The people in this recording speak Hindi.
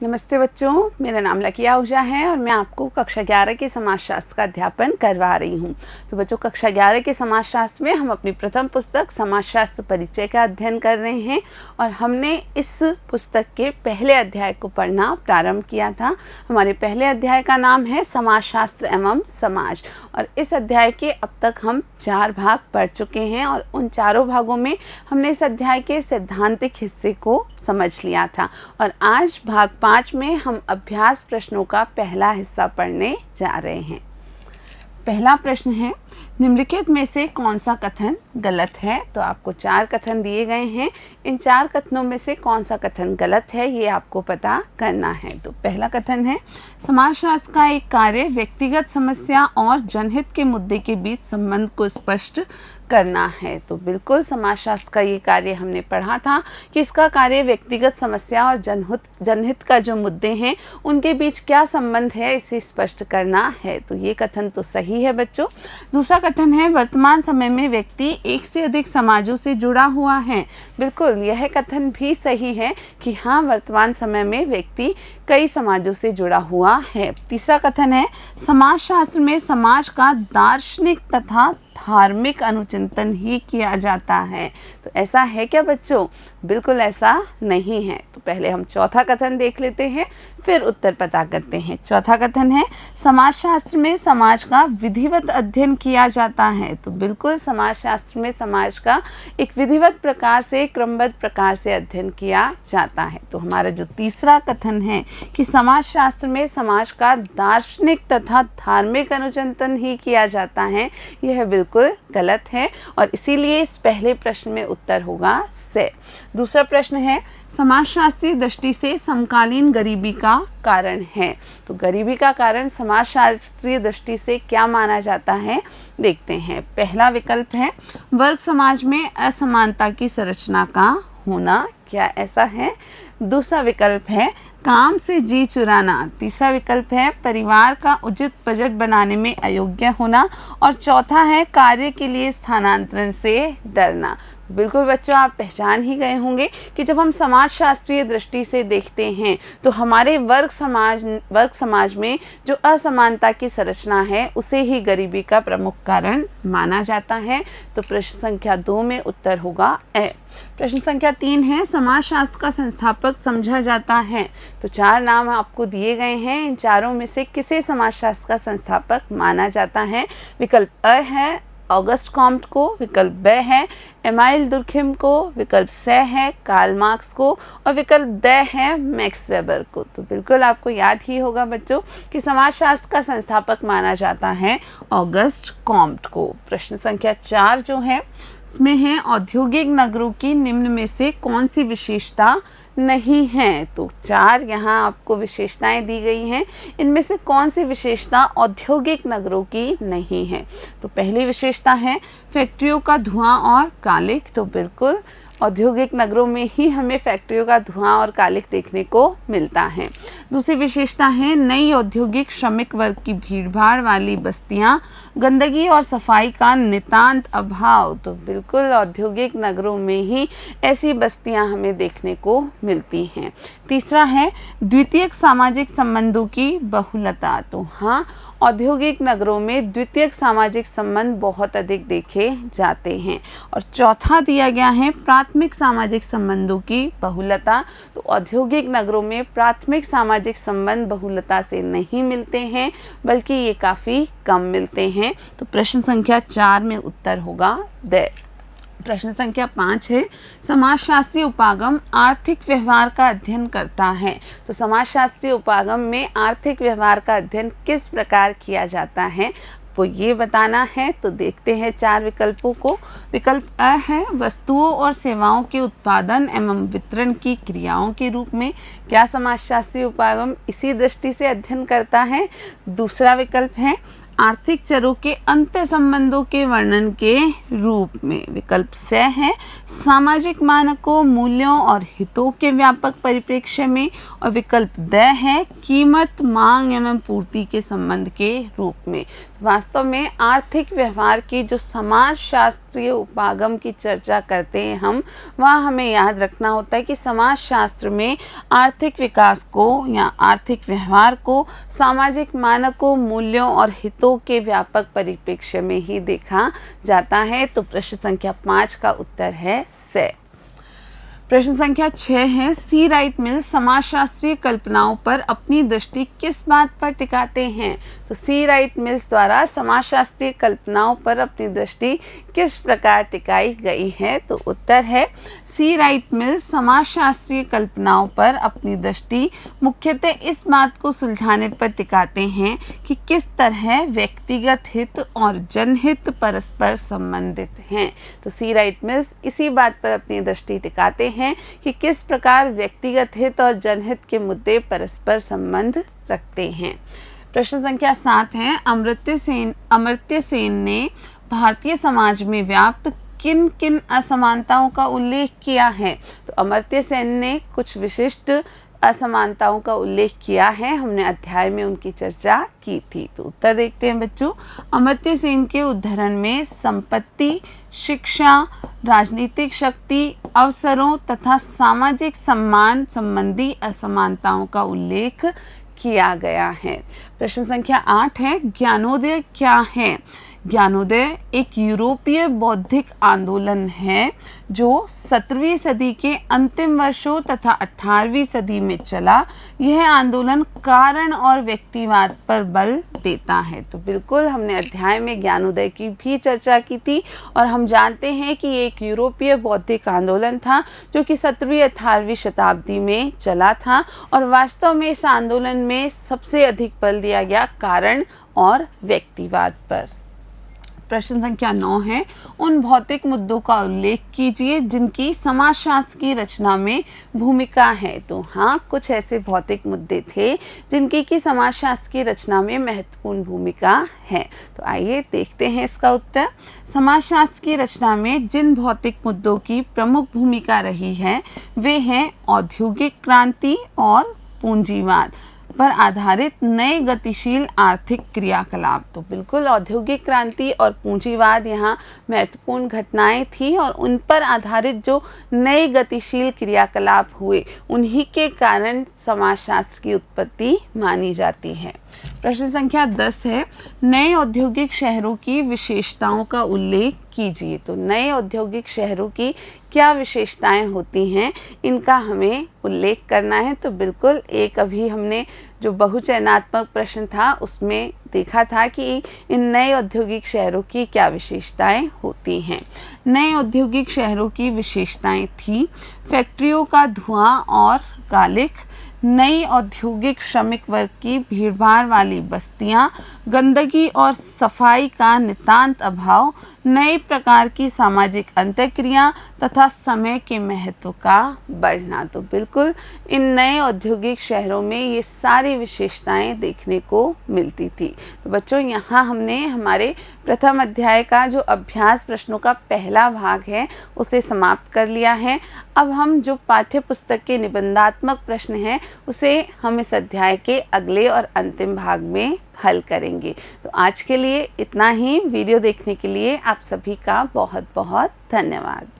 नमस्ते बच्चों, मेरा नाम लकिया आहूजा है और मैं आपको कक्षा 11 के समाजशास्त्र का अध्यापन करवा रही हूँ। तो बच्चों, कक्षा 11 के समाजशास्त्र में हम अपनी प्रथम पुस्तक समाजशास्त्र परिचय का अध्ययन कर रहे हैं और हमने इस पुस्तक के पहले अध्याय को पढ़ना प्रारंभ किया था। हमारे पहले अध्याय का नाम है समाजशास्त्र एवं समाज और इस अध्याय के अब तक हम 4 भाग पढ़ चुके हैं और उन चारों भागों में हमने इस अध्याय के सैद्धांतिक हिस्से को समझ लिया था और आज भाग 5 में हम अभ्यास प्रश्नों का पहला हिस्सा पढ़ने जा रहे हैं। पहला प्रश्न है, निम्नलिखित में से कौन सा कथन गलत है? तो आपको 4 कथन दिए गए हैं। इन 4 कथनों में से कौन सा कथन गलत है ये आपको पता करना है। तो पहला कथन है, समाजशास्त्र का एक कार्य व्यक्तिगत समस्या और जनहित के मुद्दे के बीच संबंध को स्पष्ट करना है। तो बिल्कुल समाजशास्त्र का ये कार्य हमने पढ़ा था कि इसका कार्य व्यक्तिगत समस्या और जनहित का जो मुद्दे हैं उनके बीच क्या संबंध है इसे स्पष्ट करना है। तो ये कथन तो सही है बच्चों। दूसरा कथन है, वर्तमान समय में व्यक्ति एक से अधिक समाजों से जुड़ा हुआ है। बिल्कुल यह कथन भी सही है कि हाँ, वर्तमान समय में व्यक्ति कई समाजों से जुड़ा हुआ है। तीसरा कथन है, समाजशास्त्र में समाज का दार्शनिक तथा धार्मिक अनुचिंतन ही किया जाता है। तो ऐसा है क्या बच्चों? बिल्कुल ऐसा नहीं है। तो पहले हम चौथा कथन देख लेते हैं, फिर उत्तर पता करते हैं। चौथा कथन है, समाजशास्त्र में समाज का विधिवत अध्ययन किया जाता है। तो बिल्कुल समाजशास्त्र में समाज का एक विधिवत प्रकार से, क्रमबद्ध प्रकार से अध्ययन किया जाता है। तो हमारा जो तीसरा कथन है कि समाजशास्त्र में समाज का दार्शनिक तथा धार्मिक अनुचिंतन ही किया जाता है, यह बिल्कुल गलत है और इसीलिए इस पहले प्रश्न में उत्तर होगा से। दूसरा प्रश्न है, समाजशास्त्रीय दृष्टि से समकालीन गरीबी का कारण है। तो गरीबी का कारण समाजशास्त्रीय दृष्टि से क्या माना जाता है देखते हैं। पहला विकल्प है, वर्ग समाज में असमानता की संरचना का होना। क्या ऐसा है? दूसरा विकल्प है, काम से जी चुराना। तीसरा विकल्प है, परिवार का उचित बजट बनाने में अयोग्य होना और चौथा है, कार्य के लिए स्थानांतरण से डरना। बिल्कुल बच्चों, आप पहचान ही गए होंगे कि जब हम समाजशास्त्रीय दृष्टि से देखते हैं तो हमारे वर्ग समाज में जो असमानता की संरचना है उसे ही गरीबी का प्रमुख कारण माना जाता है। तो प्रश्न संख्या 2 में उत्तर होगा ए। प्रश्न संख्या 3 है, समाजशास्त्र का संस्थापक समझा जाता है। तो 4 नाम आपको दिए गए हैं, इन चारों में से किसे समाजशास्त्र का संस्थापक माना जाता है? विकल्प अ है ऑगस्ट कॉम्ट को, विकल्प ब है एमाइल दुर्खिम को, विकल्प स है कार्ल मार्क्स को और विकल्प द है मैक्स वेबर को। तो बिल्कुल आपको याद ही होगा बच्चों कि समाजशास्त्र का संस्थापक माना जाता है ऑगस्ट कॉम्ट को। प्रश्न संख्या 4 जो है इसमें है, औद्योगिक नगरों की निम्न में से कौन सी विशेषता नहीं है? तो 4 यहाँ आपको विशेषताएं दी गई हैं, इनमें से कौन सी विशेषता औद्योगिक नगरों की नहीं है? तो पहली विशेषता है फैक्ट्रियों का धुआं और कालिख। तो बिल्कुल औद्योगिक नगरों में ही हमें फैक्ट्रियों का धुआं और कालिख देखने को मिलता है। दूसरी विशेषता है, नई औद्योगिक श्रमिक वर्ग की भीड़भाड़ वाली बस्तियां, गंदगी और सफाई का नितांत अभाव। तो बिल्कुल औद्योगिक नगरों में ही ऐसी बस्तियां हमें देखने को मिलती हैं। तीसरा है, द्वितीयक सामाजिक संबंधों की बहुलता। तो हाँ, औद्योगिक नगरों में द्वितीयक सामाजिक संबंध बहुत अधिक देखे जाते हैं। और चौथा दिया गया है, प्राथमिक सामाजिक संबंधों की बहुलता। तो औद्योगिक नगरों में प्राथमिक सामाजिक संबंध बहुलता से नहीं मिलते हैं, बल्कि ये काफ़ी कम मिलते हैं। तो प्रश्न संख्या 4 में उत्तर होगा द। प्रश्न संख्या 5 है, समाजशास्त्रीय उपागम आर्थिक व्यवहार का अध्ययन करता है। तो समाजशास्त्रीय उपागम में आर्थिक व्यवहार का अध्ययन किस प्रकार किया जाता है वो ये बताना है। तो देखते हैं 4 विकल्पों को। विकल्प अ है, वस्तुओं और सेवाओं के उत्पादन एवं वितरण की क्रियाओं के रूप में। क्या समाजशास्त्रीय उपागम इसी दृष्टि से अध्ययन करता है? दूसरा विकल्प है, आर्थिक चरों के अंतर संबंधों के वर्णन के रूप में। विकल्प स है सामाजिक मानकों, मूल्यों और हितों के व्यापक परिप्रेक्ष्य में, और विकल्प द है कीमत, मांग एवं पूर्ति के संबंध के रूप में। वास्तव में आर्थिक व्यवहार की जो समाजशास्त्रीय उपागम की चर्चा करते हैं हम, वह हमें याद रखना होता है कि समाजशास्त्र में आर्थिक विकास को या आर्थिक व्यवहार को सामाजिक मानकों, मूल्यों और हितों के व्यापक परिप्रेक्ष्य में ही देखा जाता है। तो प्रश्न संख्या 5 का उत्तर है स। प्रश्न संख्या 6 है सी राइट मिल्स समाजशास्त्रीय कल्पनाओं पर अपनी दृष्टि किस बात पर टिकाते हैं। तो सी राइट मिल्स द्वारा समाजशास्त्रीय कल्पनाओं पर अपनी दृष्टि किस प्रकार टिकाई गई है। तो उत्तर है सी राइट मिल्स समाजशास्त्रीय कल्पनाओं पर अपनी दृष्टि मुख्यतः इस बात को सुलझाने पर टिकाते हैं कि किस तरह व्यक्तिगत हित और जनहित परस्पर संबंधित हैं। तो सी राइट मिल्स इसी बात पर अपनी दृष्टि टिकाते हैं कि किस प्रकार व्यक्तिगत हित और जनहित के मुद्दे परस्पर संबंध रखते हैं। प्रश्न संख्या 7 है अमर्त्य सेन ने भारतीय समाज में व्याप्त किन किन असमानताओं का उल्लेख किया है। तो अमर्त्य सेन ने कुछ विशिष्ट असमानताओं का उल्लेख किया है, हमने अध्याय में उनकी चर्चा की थी। तो उत्तर देखते हैं बच्चों। अमर्त्य सेन के उद्धरण में संपत्ति, शिक्षा, राजनीतिक शक्ति, अवसरों तथा सामाजिक सम्मान संबंधी असमानताओं का उल्लेख किया गया है। प्रश्न संख्या 8 है ज्ञानोदय क्या है। ज्ञानोदय एक यूरोपीय बौद्धिक आंदोलन है जो 17वीं सदी के अंतिम वर्षों तथा 18वीं सदी में चला। यह आंदोलन कारण और व्यक्तिवाद पर बल देता है। तो बिल्कुल हमने अध्याय में ज्ञानोदय की भी चर्चा की थी और हम जानते हैं कि ये एक यूरोपीय बौद्धिक आंदोलन था जो कि 17वीं 18वीं शताब्दी में चला था, और वास्तव में इस आंदोलन में सबसे अधिक बल दिया गया कारण और व्यक्तिवाद पर। प्रश्न संख्या 9 है उन भौतिक मुद्दों का उल्लेख कीजिए जिनकी समाजशास्त्र की रचना में भूमिका है। तो हाँ, कुछ ऐसे भौतिक मुद्दे थे जिनकी की समाजशास्त्र की रचना में महत्वपूर्ण भूमिका है। तो आइए देखते हैं इसका उत्तर। समाजशास्त्र की रचना में जिन भौतिक मुद्दों की प्रमुख भूमिका रही है वे हैं औद्योगिक क्रांति और पूंजीवाद पर आधारित नए गतिशील आर्थिक क्रियाकलाप। तो बिल्कुल औद्योगिक क्रांति और पूंजीवाद यहाँ महत्वपूर्ण घटनाएं थी और उन पर आधारित जो नए गतिशील क्रियाकलाप हुए उन्हीं के कारण समाजशास्त्र की उत्पत्ति मानी जाती है। प्रश्न संख्या 10 है नए औद्योगिक शहरों की विशेषताओं का उल्लेख कीजिए। तो नए औद्योगिक शहरों की क्या विशेषताएं होती हैं, इनका हमें उल्लेख करना है। तो बिल्कुल एक अभी हमने जो बहुचयनात्मक प्रश्न था उसमें देखा था कि इन नए औद्योगिक शहरों की क्या विशेषताएं होती हैं। नए औद्योगिक शहरों की विशेषताएं थी फैक्ट्रियों का धुआं और कालिख, नई औद्योगिक श्रमिक वर्ग की भीड़भाड़ वाली बस्तियां, गंदगी और सफाई का नितांत अभाव, नए प्रकार की सामाजिक अंतःक्रिया तथा समय के महत्व का बढ़ना। तो बिल्कुल इन नए औद्योगिक शहरों में ये सारी विशेषताएं देखने को मिलती थी। तो बच्चों यहाँ हमने हमारे प्रथम अध्याय का जो अभ्यास प्रश्नों का पहला भाग है उसे समाप्त कर लिया है। अब हम जो पाठ्य पुस्तक के निबंधात्मक प्रश्न हैं उसे हम इस अध्याय के अगले और अंतिम भाग में हल करेंगे। तो आज के लिए इतना ही। वीडियो देखने के लिए आप सभी का बहुत बहुत धन्यवाद।